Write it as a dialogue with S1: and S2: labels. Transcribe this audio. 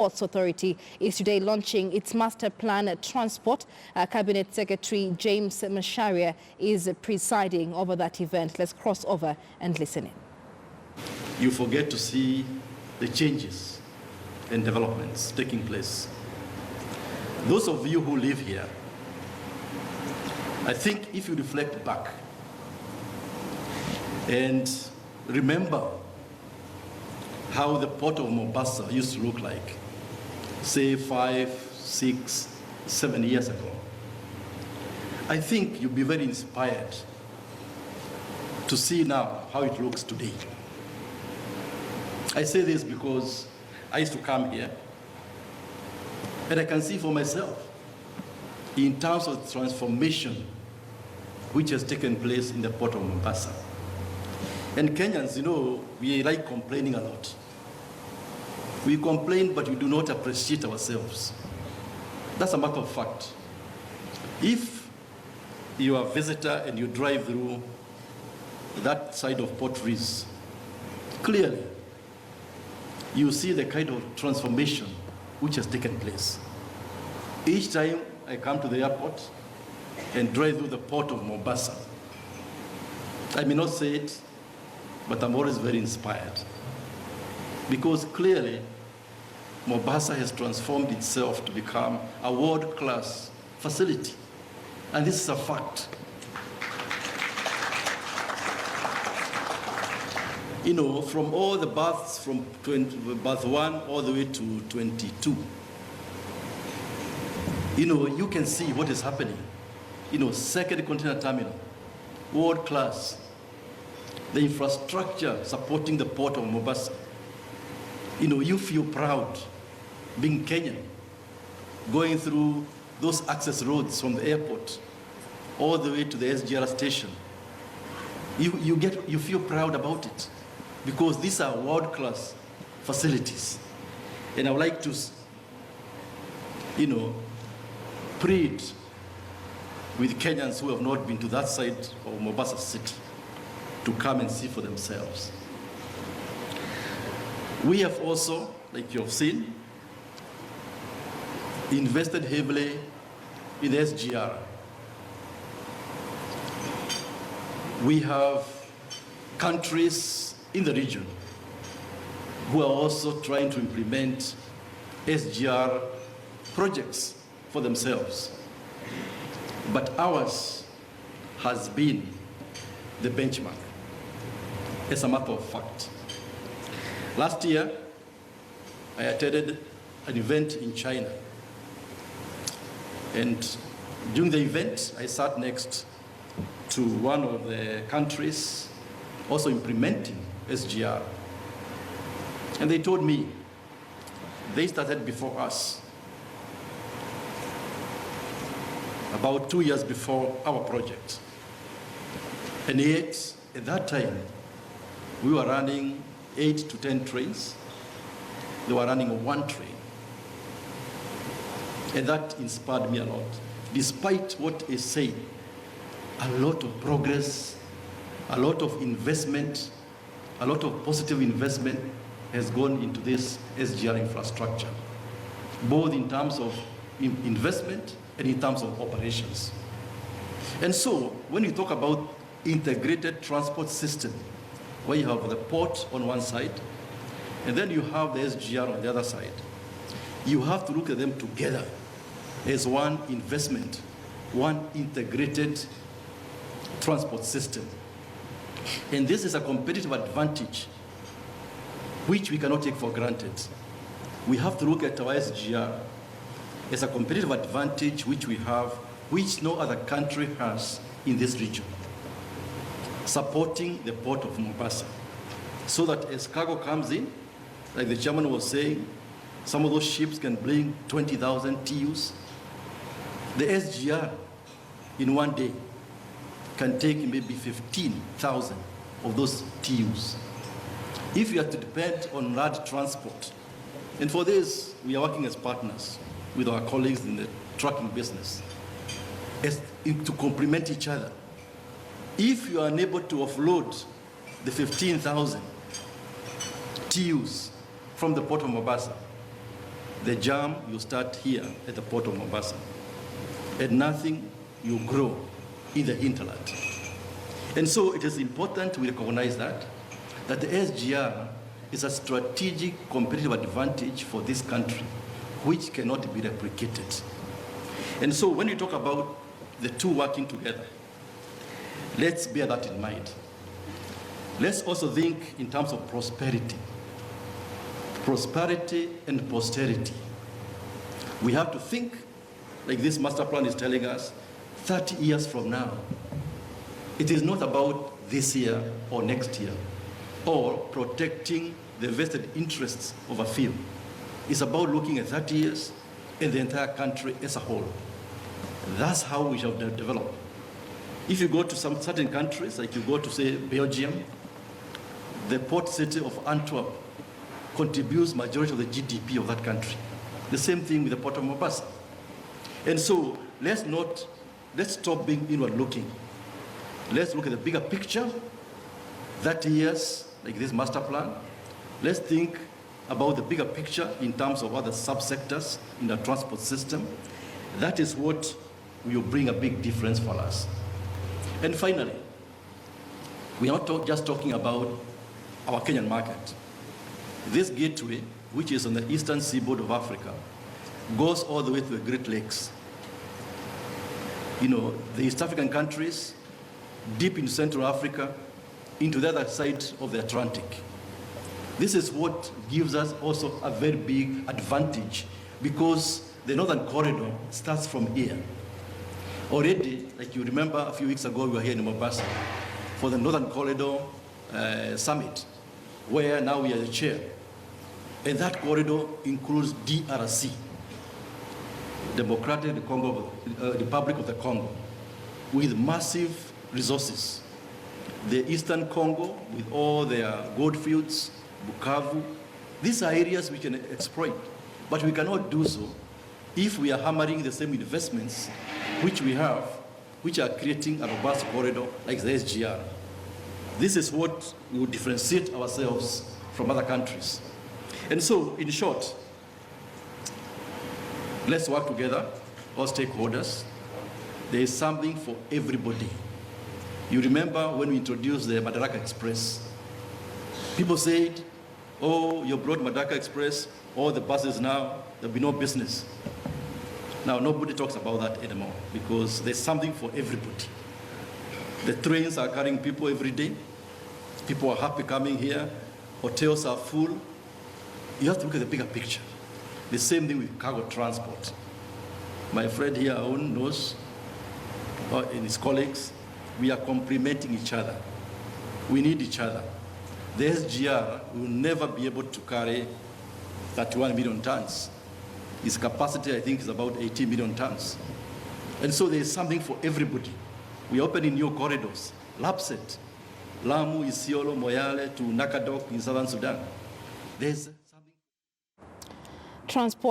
S1: Ports Authority is today launching its master plan transport. Cabinet Secretary James Macharia is presiding over that event. Let's cross over and listen in.
S2: You forget to see the changes and developments taking place. Those of you who live here, I think if you reflect back and remember how the port of Mombasa used to look like, say 5, 6, 7 years ago, I think you'll be very inspired to see now how it looks today. I say this because I used to come here and I can see for myself in terms of the transformation which has taken place in the port of Mombasa. And Kenyans, you know, we like complaining a lot. We complain, but we do not appreciate ourselves. That's a matter of fact. If you are a visitor and you drive through that side of Port Reitz, clearly you see the kind of transformation which has taken place. Each time I come to the airport and drive through the port of Mombasa, I may not say it, but I'm always very inspired. Because clearly, Mombasa has transformed itself to become a world-class facility. And this is a fact. You know, from all the berths, from berth 1 all the way to 22, you know, you can see what is happening. You know, second container terminal, world-class. The infrastructure supporting the port of Mombasa. You know, you feel proud being Kenyan, going through those access roads from the airport all the way to the SGR station. You feel proud about it because these are world-class facilities. And I would like to, you know, plead with Kenyans who have not been to that side of Mombasa City to come and see for themselves. We have also, like you have seen, invested heavily in SGR. We have countries in the region who are also trying to implement SGR projects for themselves. But ours has been the benchmark, as a matter of fact. Last year, I attended an event in China. And during the event, I sat next to one of the countries also implementing SGR. And they told me they started before us, about 2 years before our project. And yet, at that time, we were running 8 to 10 trains. They were running 1 train. And that inspired me a lot. Despite what is said, a lot of progress, a lot of investment, a lot of positive investment has gone into this SGR infrastructure, both in terms of investment and in terms of operations. And so, when you talk about integrated transport system, where you have the port on one side, and then you have the SGR on the other side, you have to look at them together as one investment, one integrated transport system. And this is a competitive advantage which we cannot take for granted. We have to look at our SGR as a competitive advantage which we have, which no other country has in this region, supporting the port of Mombasa, so that as cargo comes in, like the chairman was saying, some of those ships can bring 20,000 TEUs. The SGR in one day can take maybe 15,000 of those TEUs. If you have to depend on large transport, and for this, we are working as partners with our colleagues in the trucking business to complement each other. If you are unable to offload the 15,000 TEUs from the port of Mombasa, The jam, you start here at the port of Mombasa. At nothing, you grow in the hinterland. And so it is important we recognize that the SGR is a strategic competitive advantage for this country, which cannot be replicated. And so when you talk about the two working together, let's bear that in mind. Let's also think in terms of prosperity. Prosperity and posterity. We have to think, like this master plan is telling us, 30 years from now. It is not about this year or next year, or protecting the vested interests of a few. It's about looking at 30 years and the entire country as a whole. That's how we shall develop. If you go to some certain countries, like you go to, say, Belgium, the port city of Antwerp contributes majority of the GDP of that country. The same thing with the port of Mombasa. And so let's stop being inward looking. Let's look at the bigger picture, 30 years, like this master plan. Let's think about the bigger picture in terms of other subsectors in the transport system. That is what will bring a big difference for us. And finally, we are not just talking about our Kenyan market. This gateway, which is on the eastern seaboard of Africa, goes all the way to the Great Lakes. You know, the East African countries, deep in Central Africa, into the other side of the Atlantic. This is what gives us also a very big advantage, because the Northern Corridor starts from here. Already, like you remember a few weeks ago, we were here in Mombasa for the Northern Corridor Summit, where now we are the chair. And that corridor includes DRC, Democratic Republic of the Congo, with massive resources. The Eastern Congo, with all their gold fields, Bukavu, these are areas we can exploit, but we cannot do so if we are hammering the same investments which we have, which are creating a robust corridor like the SGR. This is what will differentiate ourselves from other countries. And so, in short, let's work together, all stakeholders. There is something for everybody. You remember when we introduced the Madaraka Express, people said, oh, you brought Madaraka Express, all the buses now, there'll be no business. Now, nobody talks about that anymore, because there's something for everybody. The trains are carrying people every day. People are happy coming here. Hotels are full. You have to look at the bigger picture. The same thing with cargo transport. My friend here, Aoun, knows, and his colleagues, we are complementing each other. We need each other. The SGR will never be able to carry 31 million tons. Its capacity, I think, is about 18 million tons. And so there is something for everybody. We are opening new corridors. Lapset, Lamu, Isiolo, Moyale to Nakadok in southern Sudan. There's something.
S1: Transport